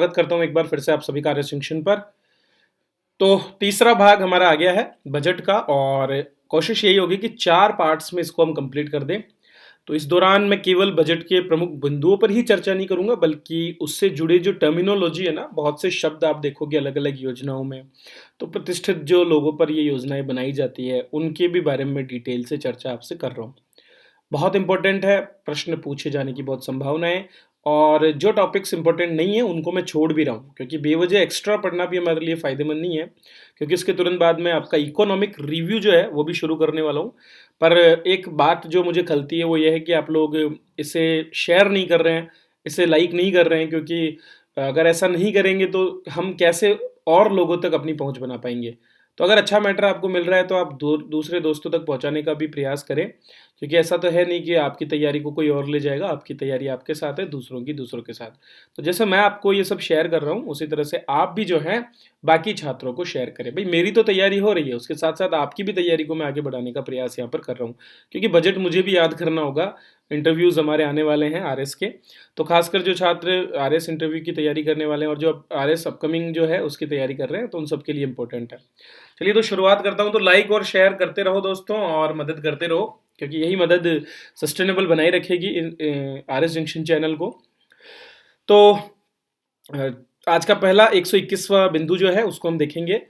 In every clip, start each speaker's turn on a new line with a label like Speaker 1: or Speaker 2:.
Speaker 1: स्वागत करता हूँ एक बार फिर से आप सभी का आर्यस जंक्शन पर। तो तीसरा भाग हमारा आ गया है बजट का और कोशिश यही होगी कि 4 पार्ट्स में इसको हम कंप्लीट कर दें। तो इस दौरान मैं केवल बजट के प्रमुख बिंदुओं पर ही चर्चा नहीं करूँगा बल्कि उससे जुड़े जो टर्मिनोलॉजी है ना, बहुत से शब्द आप देखोगे अलग-अलग योजनाओं में। तो प्रतिष्ठित जो लोगों पर ये योजनाएँ बनाई जाती है, उनके भी बारे में डिटेल से चर्चा आपसे कर रहा हूँ। बहुत इम्पोर्टेंट है, प्रश्न पूछे जाने की बहुत संभावना है और जो टॉपिक्स इम्पोर्टेंट नहीं है उनको मैं छोड़ भी रहा हूँ क्योंकि बेवजह एक्स्ट्रा पढ़ना भी हमारे लिए फ़ायदेमंद नहीं है क्योंकि इसके तुरंत बाद में आपका इकोनॉमिक रिव्यू जो है वो भी शुरू करने वाला हूँ। पर एक बात जो मुझे खलती है वो ये है कि आप लोग इसे शेयर नहीं कर रहे हैं, इसे लाइक नहीं कर रहे हैं क्योंकि अगर ऐसा नहीं करेंगे तो हम कैसे और लोगों तक अपनी पहुँच बना पाएँगे। तो अगर अच्छा मैटर आपको मिल रहा है तो आप दूसरे दोस्तों तक पहुँचाने का भी प्रयास करें क्योंकि ऐसा तो है नहीं कि आपकी तैयारी को कोई और ले जाएगा, आपकी तैयारी आपके साथ है, दूसरों की दूसरों के साथ। तो जैसे मैं आपको ये सब शेयर कर रहा हूँ, उसी तरह से आप भी जो हैं बाकी छात्रों को शेयर करें। भई मेरी तो तैयारी हो रही है, उसके साथ-साथ आपकी भी तैयारी को मैं आगे बढ़ाने का प्रयास यहाँ पर कर रहा हूँ। क्योंकि बजट मुझे भी याद करना होगा, इंटरव्यूज़ हमारे आने वाले हैं आरएस के। तो खासकर जो छात्र आरएस इंटरव्यू की तैयारी करने वाले हैं और जो आरएस अपकमिंग जो है उसकी तैयारी कर रहे हैं, तो उन सबके लिए इम्पोर्टेंट है। चलिए तो शुरुआत करता हूँ, तो लाइक और शेयर करते रहो दोस्तों और मदद करते रहो क्योंकि यही मदद सस्टेनेबल बनाए रखेगी इन आरएस जंक्शन चैनल को। तो अ, आज का पहला 121वां बिंदु जो है उसको हम देखेंगे।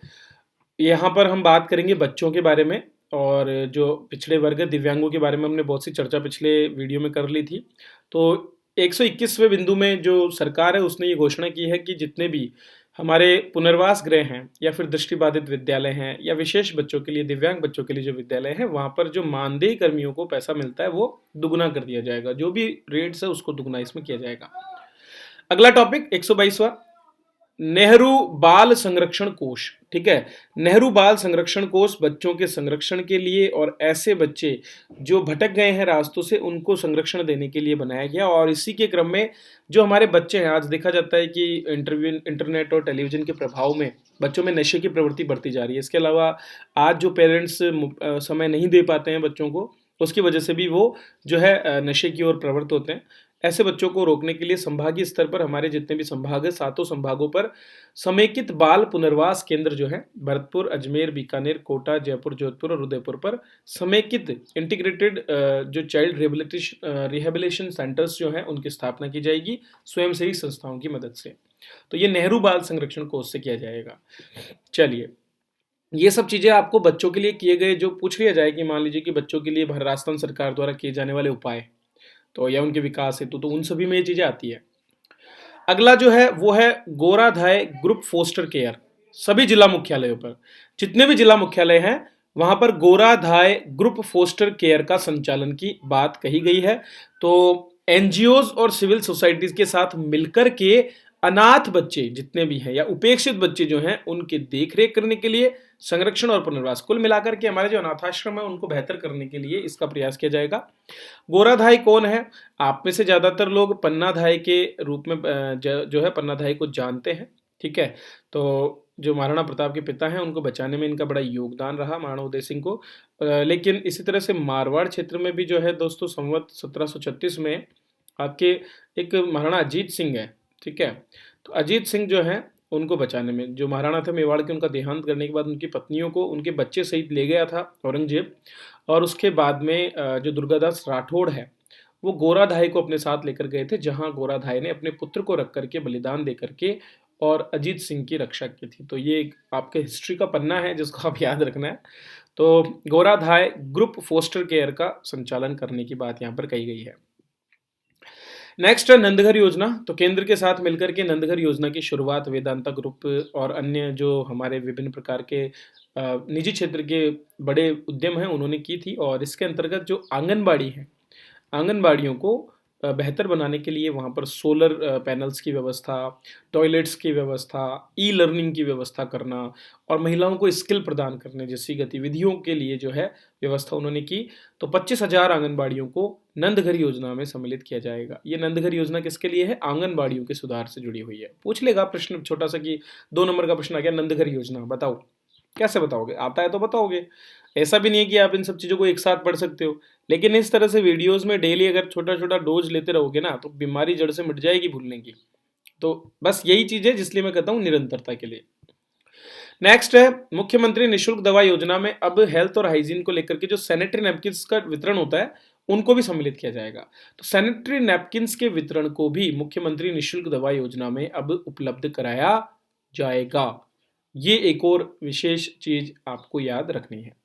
Speaker 1: यहाँ पर हम बात करेंगे बच्चों के बारे में और जो पिछड़े वर्ग है, दिव्यांगों के बारे में हमने बहुत सी चर्चा पिछले वीडियो में कर ली थी। तो 121वें बिंदु में जो सरकार है उसने ये घोषणा की है कि जितने भी हमारे पुनर्वास गृह हैं या फिर दृष्टिबाधित विद्यालय हैं या विशेष बच्चों के लिए, दिव्यांग बच्चों के लिए जो विद्यालय हैं, वहाँ पर जो मानदेय कर्मियों को पैसा मिलता है वो दुगुना कर दिया जाएगा। जो भी रेट्स है उसको दुगुना इसमें किया जाएगा। अगला टॉपिक 122वां, नेहरू बाल संरक्षण कोष। ठीक है, नेहरू बाल संरक्षण कोष बच्चों के संरक्षण के लिए और ऐसे बच्चे जो भटक गए हैं रास्तों से उनको संरक्षण देने के लिए बनाया गया। और इसी के क्रम में जो हमारे बच्चे हैं, आज देखा जाता है कि इंटरनेट और टेलीविजन के प्रभाव में बच्चों में नशे की प्रवृत्ति बढ़ती जा रही है। इसके अलावा आज जो पेरेंट्स समय नहीं दे पाते हैं बच्चों को, उसकी वजह से भी वो जो है नशे की ओर प्रवृत्त होते हैं। ऐसे बच्चों को रोकने के लिए संभागीय स्तर पर हमारे जितने भी संभाग है, सातों संभागों पर समेकित बाल पुनर्वास केंद्र जो है भरतपुर, अजमेर, बीकानेर, कोटा, जयपुर, जोधपुर और उदयपुर पर समेकित इंटीग्रेटेड जो चाइल्ड रिहेबिलिटेशन सेंटर्स जो हैं उनकी स्थापना की जाएगी स्वयंसेवी संस्थाओं की मदद से। तो ये नेहरू बाल संरक्षण कोष से किया जाएगा। चलिए, ये सब चीज़ें आपको बच्चों के लिए किए गए जो पूछ लिया जाए कि मान लीजिए कि बच्चों के लिए राजस्थान सरकार द्वारा किए जाने वाले उपाय, तो या उनके विकास हेतु, तो उन सभी में ये चीज़ें आती है। अगला जो है वो है गोराधाय ग्रुप फोस्टर केयर। सभी जिला मुख्यालयों पर, जितने भी जिला मुख्यालय हैं वहां पर गोराधाय ग्रुप फोस्टर केयर का संचालन की बात कही गई है। तो एनजीओज और सिविल सोसाइटीज के साथ मिलकर के अनाथ बच्चे जितने भी हैं या उपेक्षित बच्चे जो हैं उनके देखरेख करने के लिए, संरक्षण और पुनर्वास, कुल मिलाकर के हमारे जो अनाथाश्रम है उनको बेहतर करने के लिए इसका प्रयास किया जाएगा। गोराधाई कौन है? आप में से ज्यादातर लोग पन्नाधाय के रूप में जो है पन्नाधाय को जानते हैं। ठीक है, तो जो महाराणा प्रताप के पिता हैं उनको बचाने में इनका बड़ा योगदान रहा, महाराणा उदय सिंह को। लेकिन इसी तरह से मारवाड़ क्षेत्र में भी जो है दोस्तों संवत 1736 में आपके एक महाराणा अजीत सिंह है। ठीक है, तो अजीत सिंह जो हैं उनको बचाने में, जो महाराणा थे मेवाड़ के, उनका देहांत करने के बाद उनकी पत्नियों को उनके बच्चे सहित ले गया था औरंगजेब। और उसके बाद में जो दुर्गादास राठौड़ है वो गोराधाय को अपने साथ लेकर गए थे, जहां गोराधाय ने अपने पुत्र को रख करके, बलिदान दे करके और अजीत सिंह की रक्षा की थी। तो ये एक आपके हिस्ट्री का पन्ना है जिसको आप याद रखना है। तो गोराधाय ग्रुप फोस्टर केयर का संचालन करने की बात यहाँ पर कही गई है। नेक्स्ट है नंदघर योजना। तो केंद्र के साथ मिलकर के नंदघर योजना की शुरुआत वेदांता ग्रुप और अन्य जो हमारे विभिन्न प्रकार के निजी क्षेत्र के बड़े उद्यम हैं उन्होंने की थी। और इसके अंतर्गत जो आंगनबाड़ी है, आंगनबाड़ियों को बेहतर बनाने के लिए वहाँ पर सोलर पैनल्स की व्यवस्था, टॉयलेट्स की व्यवस्था, ई लर्निंग की व्यवस्था करना और महिलाओं को स्किल प्रदान करने जैसी गतिविधियों के लिए जो है व्यवस्था उन्होंने की। तो 25,000 आंगनबाड़ियों को नंदघर योजना में सम्मिलित किया जाएगा। ये नंदघर योजना किसके लिए है? आंगनबाड़ियों के सुधार से जुड़ी हुई है। पूछ लेगा प्रश्न छोटा सा कि 2 नंबर का प्रश्न आ गया, नंदघर योजना बताओ। कैसे बताओगे? आता है तो बताओगे, ऐसा भी नहीं है कि आप इन सब चीज़ों को एक साथ पढ़ सकते हो। लेकिन इस तरह से वीडियोस में डेली अगर छोटा छोटा डोज लेते रहोगे ना तो बीमारी जड़ से मिट जाएगी भूलने की। तो बस यही चीज है जिसलिए मैं कहता हूँ निरंतरता के लिए। नेक्स्ट है मुख्यमंत्री निशुल्क दवा योजना में अब हेल्थ और हाइजीन को लेकर के जो सैनिटरी नैपकिन्स का वितरण होता है उनको भी सम्मिलित किया जाएगा। तो सैनिटरी नैपकिन्स के वितरण को भी मुख्यमंत्री निशुल्क दवा योजना में अब उपलब्ध कराया जाएगा। ये एक और विशेष चीज आपको याद रखनी है।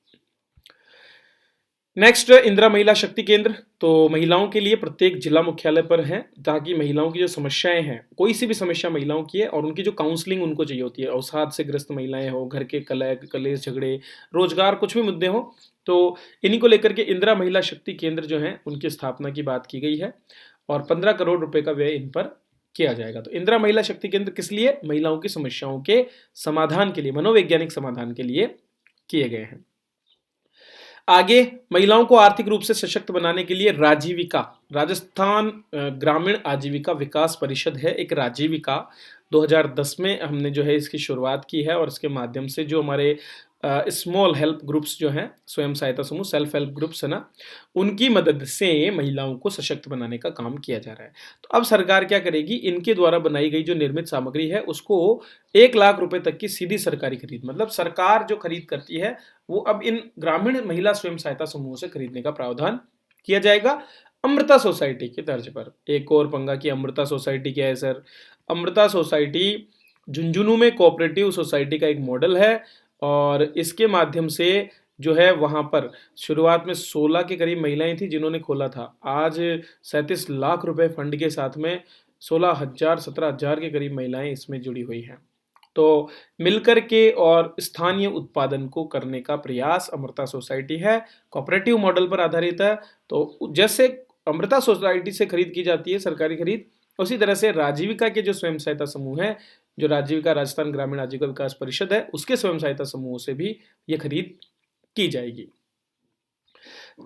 Speaker 1: नेक्स्ट इंदिरा महिला शक्ति केंद्र। तो महिलाओं के लिए प्रत्येक जिला मुख्यालय पर है, ताकि महिलाओं की जो समस्याएं हैं, कोई सी भी समस्या महिलाओं की है और उनकी जो काउंसलिंग उनको चाहिए होती है, अवसाद से ग्रस्त महिलाएं हो, घर के कलेश झगड़े, रोजगार, कुछ भी मुद्दे हो, तो इन्हीं को लेकर के इंदिरा महिला शक्ति केंद्र जो है उनकी स्थापना की बात की गई है और 15 करोड़ रुपए का व्यय इन पर किया जाएगा। तो इंदिरा महिला शक्ति केंद्र किस लिए? महिलाओं की समस्याओं के समाधान के लिए, मनोवैज्ञानिक समाधान के लिए किए गए हैं। आगे महिलाओं को आर्थिक रूप से सशक्त बनाने के लिए राजीविका, राजस्थान ग्रामीण आजीविका विकास परिषद है एक राजीविका, 2010 में हमने जो है इसकी शुरुआत की है और इसके माध्यम से जो हमारे स्मॉल हेल्प ग्रुप्स जो हैं, स्वयं सहायता समूह, सेल्फ हेल्प ग्रुप्स है ना, उनकी मदद से महिलाओं को सशक्त बनाने का काम किया जा रहा है। तो अब सरकार क्या करेगी, इनके द्वारा बनाई गई जो निर्मित सामग्री है उसको 1 लाख रुपए तक की सीधी सरकारी खरीद, मतलब सरकार जो खरीद करती है वो अब इन ग्रामीण महिला स्वयं सहायता समूहों से खरीदने का प्रावधान किया जाएगा अमृता सोसाइटी की तर्ज पर। एक और पंगा की अमृता सोसाइटी क्या है सर? अमृता सोसाइटी झुंझुनू में कोऑपरेटिव सोसाइटी का एक मॉडल है और इसके माध्यम से जो है वहां पर शुरुआत में 16 के करीब महिलाएं थी जिन्होंने खोला था। आज 37 लाख रुपए फंड के साथ में 16,000 17,000 के करीब महिलाएं इसमें जुड़ी हुई हैं। तो मिलकर के और स्थानीय उत्पादन को करने का प्रयास अमृता सोसाइटी है, कोऑपरेटिव मॉडल पर आधारित है। तो जैसे अमृता सोसाइटी से खरीद की जाती है सरकारी खरीद, उसी तरह से राजीविका के जो स्वयं सहायता समूह है, जो राजीविका राजस्थान ग्रामीण आजीविका विकास परिषद है, उसके स्वयं सहायता समूहों से भी ये खरीद की जाएगी।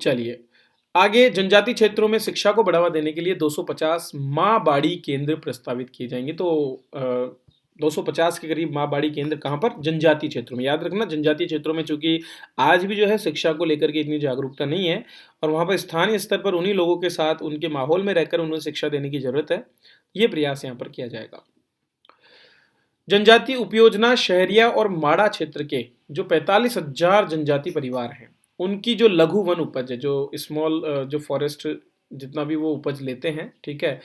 Speaker 1: चलिए आगे, जनजाति क्षेत्रों में शिक्षा को बढ़ावा देने के लिए 250 माँ बाड़ी केंद्र प्रस्तावित किए जाएंगे। तो 250 के करीब माँ बाड़ी केंद्र कहाँ पर? जनजाति क्षेत्रों में। याद रखना, जनजातीय क्षेत्रों में चूंकि आज भी जो है शिक्षा को लेकर के इतनी जागरूकता नहीं है और वहाँ पर स्थानीय स्तर पर उन्हीं लोगों के साथ उनके माहौल में रहकर उन्हें शिक्षा देने की जरूरत है, ये प्रयास यहाँ पर किया जाएगा। जनजाति उपयोजना शहरिया और माड़ा क्षेत्र के जो 45,000 जनजाति परिवार हैं, उनकी जो लघु वन उपज है, जो स्मॉल जो फॉरेस्ट जितना भी वो उपज लेते हैं, ठीक है,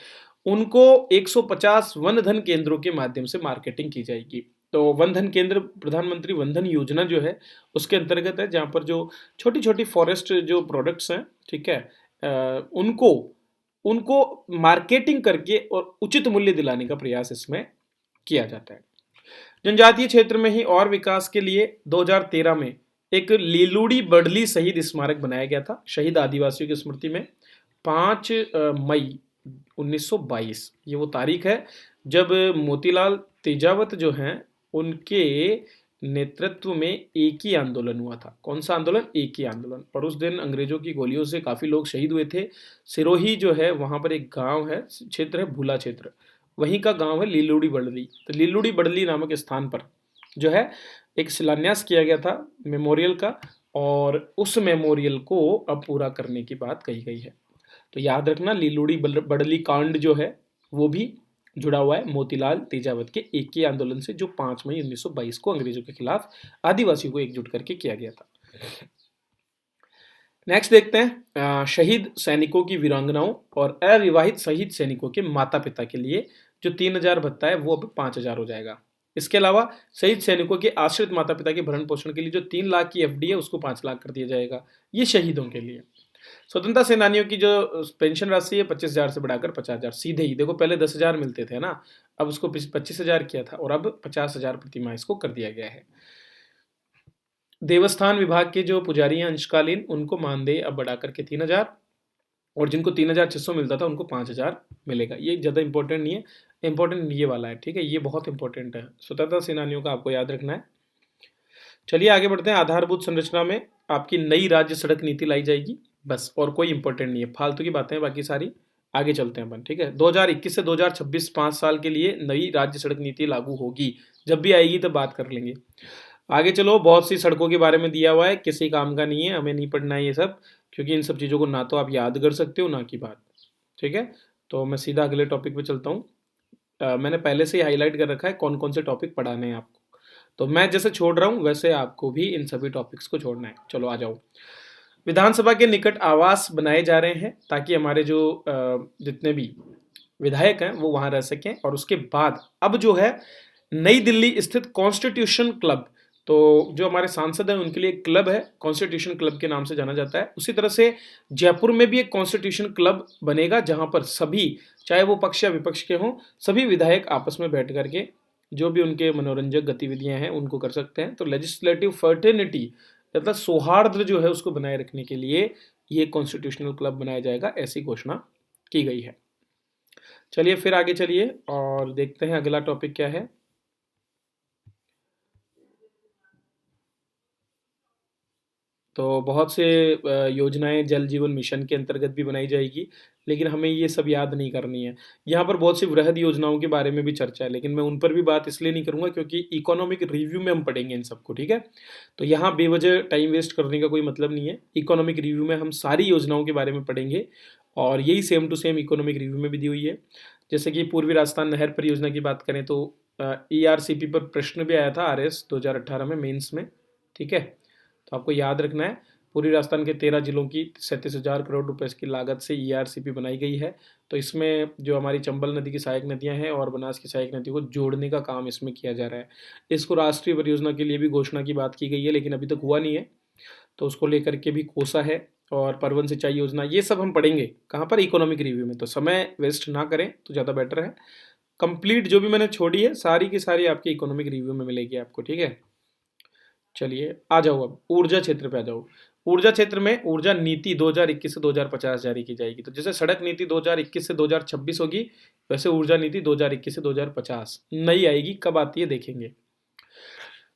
Speaker 1: उनको 150 वन धन केंद्रों के माध्यम से मार्केटिंग की जाएगी। तो वन धन केंद्र प्रधानमंत्री वन धन योजना जो है उसके अंतर्गत है, जहाँ पर जो छोटी छोटी फॉरेस्ट जो प्रोडक्ट्स हैं, ठीक है, उनको उनको मार्केटिंग करके और उचित मूल्य दिलाने का प्रयास इसमें किया जाता है। जनजातीय क्षेत्र में ही और विकास के लिए 2013 में एक लीलूड़ी बडली शहीद स्मारक बनाया गया था, शहीद आदिवासियों की स्मृति में। 5 मई 1922 ये वो तारीख है जब मोतीलाल तेजावत जो हैं उनके नेतृत्व में एक ही आंदोलन हुआ था। कौन सा आंदोलन? एक ही आंदोलन। और उस दिन अंग्रेजों की गोलियों से काफी लोग शहीद हुए थे। सिरोही जो है वहां पर एक गांव है, क्षेत्र है भूला क्षेत्र, वहीं का गांव है लीलूड़ी बडली। तो लीलूड़ी बडली नामक स्थान पर जो है एक शिलान्यास किया गया था मेमोरियल का, और उस मेमोरियल को अब पूरा करने की बात कही गई है। तो याद रखना, लीलूड़ी बडली कांड जो है वो भी जुड़ा हुआ है मोतीलाल तेजावत के एक ही आंदोलन से, जो 5 मई 1922 को अंग्रेजों के खिलाफ आदिवासियों को एकजुट करके किया गया था। नेक्स्ट देखते हैं शहीद सैनिकों की वीरांगनाओं और अविवाहित शहीद सैनिकों के माता पिता के लिए जो 3,000 भत्ता है वो अब 5,000 हो जाएगा। इसके अलावा शहीद सैनिकों के आश्रित माता पिता के भरण पोषण के लिए जो 3 लाख की एफडी है उसको 5 लाख कर दिया जाएगा। ये शहीदों के लिए। स्वतंत्रता सेनानियों की जो पेंशन राशि है 25,000 से बढ़ाकर 50,000 सीधे ही। देखो पहले 10,000 मिलते थे ना, अब उसको 25,000 किया था और अब 50,000 प्रति माह इसको कर दिया गया है। देवस्थान विभाग के जो पुजारी हैं अंशकालीन, उनको मानदेय अब बढ़ाकर के 3,000, और जिनको 3,600 मिलता था उनको 5,000 मिलेगा। ये ज़्यादा इंपॉर्टेंट नहीं है, इंपॉर्टेंट ये वाला है, ठीक है, ये बहुत इंपॉर्टेंट है, स्वतंत्रता सेनानियों का आपको याद रखना है। चलिए आगे बढ़ते हैं। आधारभूत संरचना में आपकी नई राज्य सड़क नीति लाई जाएगी, बस, और कोई इंपॉर्टेंट नहीं है, फालतू की बातें हैं बाकी सारी। आगे चलते हैं अपन, ठीक है। 2021 से 2026 5 साल के लिए नई राज्य सड़क नीति लागू होगी, जब भी आएगी तब बात कर लेंगे। आगे चलो, बहुत सी सड़कों के बारे में दिया हुआ है, किसी काम का नहीं है, हमें नहीं पढ़ना है ये सब, क्योंकि इन सब चीज़ों को ना तो आप याद कर सकते हो ना की बात, ठीक है। तो मैं सीधा अगले टॉपिक पे चलता हूँ। मैंने पहले से ही हाईलाइट कर रखा है कौन कौन से टॉपिक पढ़ाने हैं आपको। तो मैं जैसे छोड़ रहा हूँ वैसे आपको भी इन सभी टॉपिक्स को छोड़ना है। चलो आ जाओ। विधानसभा के निकट आवास बनाए जा रहे हैं ताकि हमारे जो जितने भी विधायक हैं वो वहां रह सकें। और उसके बाद अब जो है नई दिल्ली स्थित कॉन्स्टिट्यूशन क्लब, तो जो हमारे सांसद हैं उनके लिए एक क्लब है, कॉन्स्टिट्यूशन क्लब के नाम से जाना जाता है। उसी तरह से जयपुर में भी एक कॉन्स्टिट्यूशन क्लब बनेगा जहां पर सभी, चाहे वो पक्ष या विपक्ष के हों, सभी विधायक आपस में बैठ करके जो भी उनके मनोरंजक गतिविधियां हैं उनको कर सकते हैं। तो लेजिस्लेटिव फर्टर्निटी मतलब सौहार्द जो है उसको बनाए रखने के लिए ये कॉन्स्टिट्यूशनल क्लब बनाया जाएगा, ऐसी घोषणा की गई है। चलिए फिर आगे चलिए और देखते हैं अगला टॉपिक क्या है। तो बहुत से योजनाएं जल जीवन मिशन के अंतर्गत भी बनाई जाएगी, लेकिन हमें ये सब याद नहीं करनी है। यहाँ पर बहुत सी वृहद योजनाओं के बारे में भी चर्चा है, लेकिन मैं उन पर भी बात इसलिए नहीं करूँगा क्योंकि इकोनॉमिक रिव्यू में हम पढ़ेंगे इन सबको, ठीक है। तो यहाँ बेवजह टाइम वेस्ट करने का कोई मतलब नहीं है। इकोनॉमिक रिव्यू में हम सारी योजनाओं के बारे में पढ़ेंगे और यही same to same economic review में भी दी हुई है। जैसे कि पूर्वी राजस्थान नहर परियोजना की बात करें तो ERCP पर प्रश्न भी आया था RS 2018 में मेंस में, ठीक है। तो आपको याद रखना है पूर्वी राजस्थान के 13 जिलों की 37,000 करोड़ रुपए की लागत से ERCP बनाई गई है। तो इसमें जो हमारी चंबल नदी की सहायक नदियां हैं और बनास की सहायक नदी को जोड़ने का काम इसमें किया जा रहा है। इसको राष्ट्रीय परियोजना के लिए भी घोषणा की बात की गई है, लेकिन अभी तक हुआ नहीं है। तो उसको लेकर के भी कोसा है और परवन सिंचाई योजना, ये सब हम पढ़ेंगे कहाँ पर, इकोनॉमिक रिव्यू में। तो समय वेस्ट ना करें तो ज़्यादा बेटर है। कंप्लीट जो भी मैंने छोड़ी है सारी की सारी आपके इकोनॉमिक रिव्यू में मिलेगी आपको, ठीक है। चलिए आ जाओ अब ऊर्जा क्षेत्र पे आ जाओ। ऊर्जा क्षेत्र में ऊर्जा नीति 2021 से 2050 जारी की जाएगी। तो जैसे सड़क नीति 2021 से 2026 होगी, वैसे ऊर्जा नीति 2021 से 2050 नई आएगी। कब आती है देखेंगे।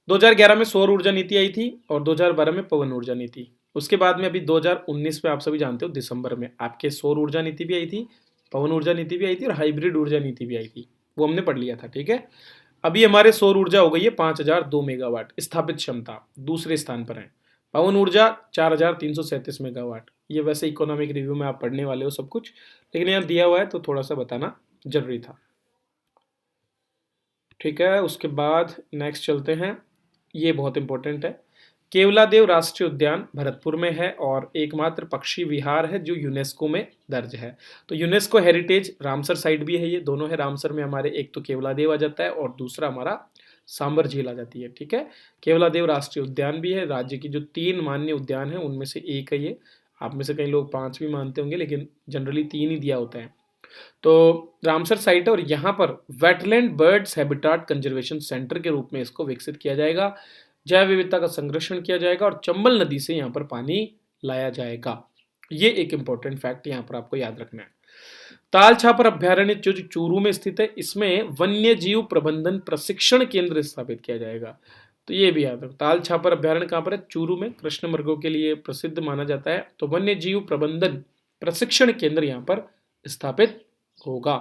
Speaker 1: 2011 में सौर ऊर्जा नीति आई थी और 2012 में पवन ऊर्जा नीति। उसके बाद में अभी 2019 में आप सभी जानते हो दिसंबर में आपके सौर ऊर्जा नीति भी आई थी, पवन ऊर्जा नीति भी आई थी और हाइब्रिड ऊर्जा नीति भी आई थी। वो हमने पढ़ लिया था, ठीक है। अभी हमारे सौर ऊर्जा हो गई है 5002 मेगावाट स्थापित क्षमता, दूसरे स्थान पर है। पवन ऊर्जा 4337 मेगावाट। ये वैसे इकोनॉमिक रिव्यू में आप पढ़ने वाले हो सब कुछ, लेकिन यहाँ दिया हुआ है तो थोड़ा सा बताना जरूरी था, ठीक है। उसके बाद नेक्स्ट चलते हैं, ये बहुत इंपॉर्टेंट है। केवलादेव राष्ट्रीय उद्यान भरतपुर में है और एकमात्र पक्षी विहार है जो यूनेस्को में दर्ज है। तो यूनेस्को हेरिटेज रामसर साइट भी है, ये दोनों है रामसर में हमारे, एक तो केवलादेव आ जाता है और दूसरा हमारा सांबर झील आ जाती है, ठीक है। केवलादेव राष्ट्रीय उद्यान भी है, राज्य की जो 3 मान्य उद्यान है उनमें से एक है ये। आप में से कई लोग 5 भी मानते होंगे, लेकिन जनरली 3 ही दिया होता है। तो रामसर साइट है और यहाँ पर wetland birds habitat conservation centre के रूप में इसको विकसित किया जाएगा। जैव विविधता का संरक्षण किया जाएगा और चंबल नदी से यहाँ पर पानी लाया जाएगा। ये एक इंपॉर्टेंट फैक्ट यहाँ पर आपको याद रखना है। ताल छापर अभ्यारण्य जो चूरू में स्थित है, इसमें वन्य जीव प्रबंधन प्रशिक्षण केंद्र स्थापित किया जाएगा। तो ये भी याद रखो, ताल छापर अभ्यारण्य कहाँ पर है, चूरू में, कृष्ण मृगों के लिए प्रसिद्ध माना जाता है। तो वन्य जीव प्रबंधन प्रशिक्षण केंद्र यहाँ पर स्थापित होगा।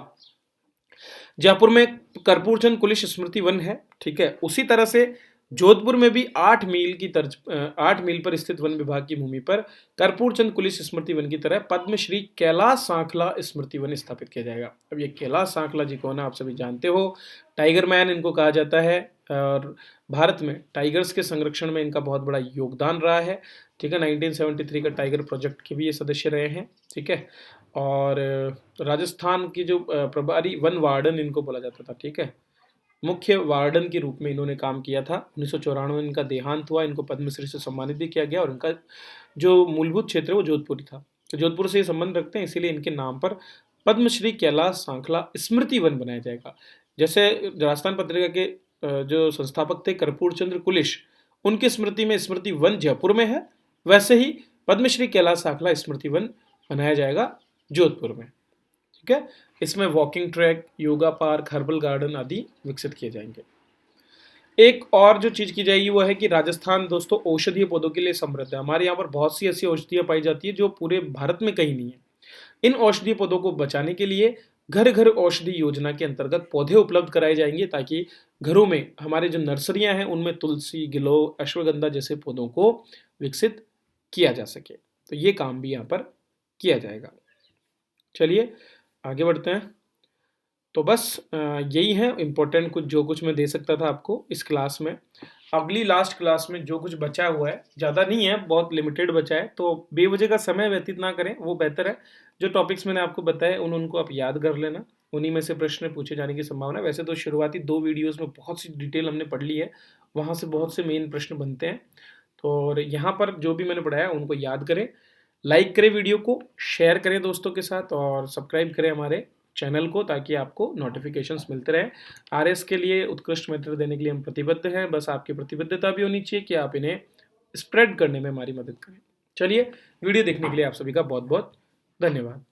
Speaker 1: जयपुर में कर्पूरचंद कुलिश स्मृति वन है, ठीक है। उसी तरह से जोधपुर में भी 8 मील पर स्थित वन विभाग की भूमि पर कर्पूरचंद कुलिश स्मृति वन की तरह पद्मश्री कैलाश सांखला स्मृति वन स्थापित किया जाएगा। अब ये कैलाश सांखला जी कौन है आप सभी जानते हो, टाइगर मैन इनको कहा जाता है और भारत में टाइगर्स के संरक्षण में इनका बहुत बड़ा योगदान रहा है, ठीक है। 1973 का टाइगर प्रोजेक्ट के भी ये सदस्य रहे हैं, ठीक है। और राजस्थान की जो प्रभारी वन वार्डन इनको बोला जाता था, ठीक है। मुख्य वार्डन के रूप में इन्होंने काम किया था। 1994 में इनका देहांत हुआ, इनको पद्मश्री से सम्मानित भी किया गया और इनका जो मूलभूत क्षेत्र है वो जोधपुर था। तो जोधपुर से ये संबंध रखते हैं, इसीलिए इनके नाम पर पद्मश्री कैलाश सांखला स्मृति वन बनाया जाएगा। जैसे राजस्थान पत्रिका के जो संस्थापक थे कर्पूर चंद्र कुलिश, उनकी स्मृति में स्मृति वन जयपुर में है, वैसे ही पद्मश्री कैलाश सांखला स्मृति वन बनाया जाएगा जोधपुर में, ठीक है। इसमें walking track, yoga park, herbal garden आदि विकसित किए जाएंगे। एक और जो चीज की जाएगी वो है कि राजस्थान दोस्तों औषधीय पौधों के लिए समृद्ध है। हमारे यहाँ पर बहुत सी ऐसी औषधियां पाई जाती है जो पूरे भारत में कहीं नहीं है। इन औषधीय पौधों को बचाने के लिए घर घर औषधि योजना के अंतर्गत पौधे उपलब्ध कराए जाएंगे ताकि घरों में हमारे जो नर्सरियां हैं उनमें तुलसी, गिलोय, अश्वगंधा जैसे पौधों को विकसित किया जा सके। तो ये काम भी यहाँ पर किया जाएगा। चलिए आगे बढ़ते हैं। तो बस यही है इम्पोर्टेंट कुछ जो कुछ मैं दे सकता था आपको इस क्लास में। अगली लास्ट क्लास में जो कुछ बचा हुआ है, ज़्यादा नहीं है, बहुत लिमिटेड बचा है, तो बेवजह का समय व्यतीत ना करें, वो बेहतर है। जो टॉपिक्स मैंने आपको बताए उनको आप याद कर लेना, उन्हीं में से प्रश्न पूछे जाने की संभावना है। वैसे तो शुरुआती 2 वीडियोज़ में बहुत सी डिटेल हमने पढ़ ली है, वहाँ से बहुत से मेन प्रश्न बनते हैं। तो और यहाँ पर जो भी मैंने पढ़ाया उनको याद करें, लाइक करें वीडियो को, शेयर करें दोस्तों के साथ और सब्सक्राइब करें हमारे चैनल को, ताकि आपको नोटिफिकेशंस मिलते रहें। आरएस के लिए उत्कृष्ट मित्र देने के लिए हम प्रतिबद्ध हैं, बस आपकी प्रतिबद्धता भी होनी चाहिए कि आप इन्हें स्प्रेड करने में हमारी मदद करें। चलिए, वीडियो देखने के लिए आप सभी का बहुत बहुत धन्यवाद।